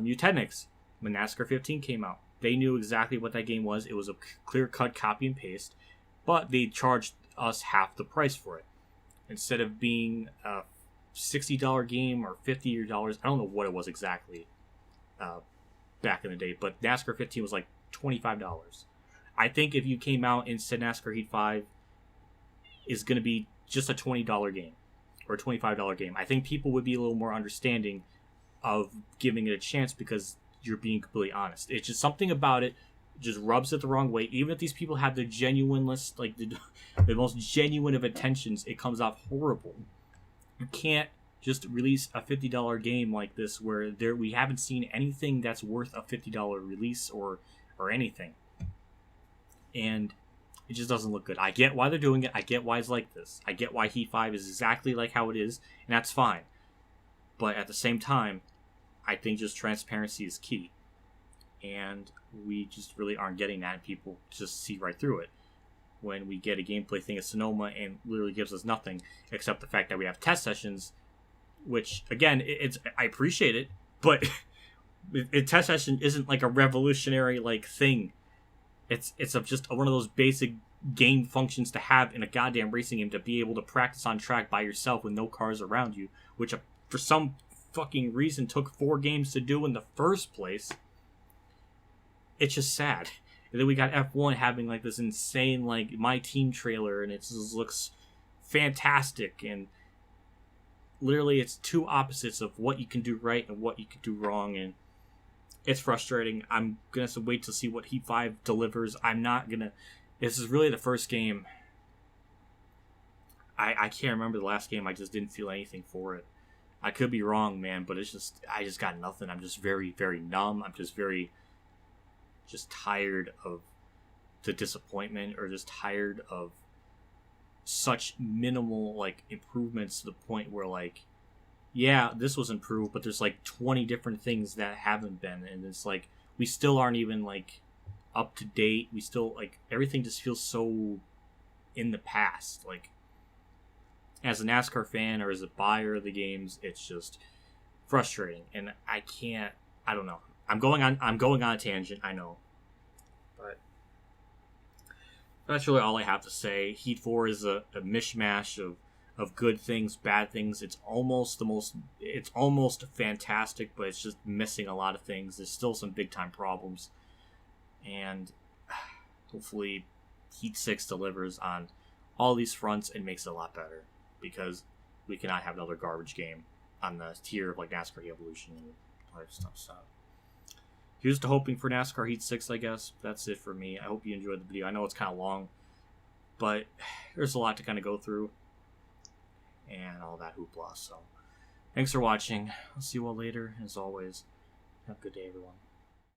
Eugenics, when NASCAR 15 came out, they knew exactly what that game was. It was a clear-cut copy and paste, but they charged us half the price for it. Instead of being a $60 game or $50, I don't know what it was exactly back in the day, but NASCAR 15 was like $25. I think if you came out and said NASCAR Heat 5 is going to be just a $20 game or a $25 game, I think people would be a little more understanding of giving it a chance because you're being completely honest. It's just something about it just rubs it the wrong way. Even if these people have the genuineness, like the most genuine of intentions, it comes off horrible. You can't just release a $50 game like this where we haven't seen anything that's worth a $50 release or anything. And it just doesn't look good. I get why they're doing it. I get why it's like this. I get why Heat 5 is exactly like how it is, and that's fine. But at the same time, I think just transparency is key. And we just really aren't getting that, and people just see right through it. When we get a gameplay thing at Sonoma and literally gives us nothing except the fact that we have test sessions, which, again, I appreciate it, but a test session isn't like a revolutionary thing. It's just one of those basic game functions to have in a goddamn racing game, to be able to practice on track by yourself with no cars around you, which for some fucking reason took 4 games to do in the first place. It's just sad. And then we got F1 having this insane My Team trailer, and it just looks fantastic, and literally it's two opposites of what you can do right and what you can do wrong, and it's frustrating. I'm gonna have to wait to see what Heat 5 delivers. This is really the first game. I can't remember the last game. I just didn't feel anything for it. I could be wrong, man, but I just got nothing. I'm just very, very numb. I'm just tired of the disappointment, or just tired of such minimal like improvements to the point where like, yeah, this was improved, but there's like 20 different things that haven't been, and it's like we still aren't even like up to date. We still like everything just feels so in the past. Like as a NASCAR fan or as a buyer of the games, it's just frustrating, and I don't know. I'm going on a tangent, I know. But that's really all I have to say. Heat 4 is a mishmash of good things, bad things. It's almost fantastic, but it's just missing a lot of things. There's still some big time problems. And hopefully Heat 6 delivers on all these fronts and makes it a lot better, because we cannot have another garbage game on the tier of like NASCAR Evolution and other stuff. So here's to hoping for NASCAR Heat 6, I guess. That's it for me. I hope you enjoyed the video. I know it's kind of long, but there's a lot to kind of go through and all that hoopla. So thanks for watching. I'll see you all later. As always, have a good day, everyone.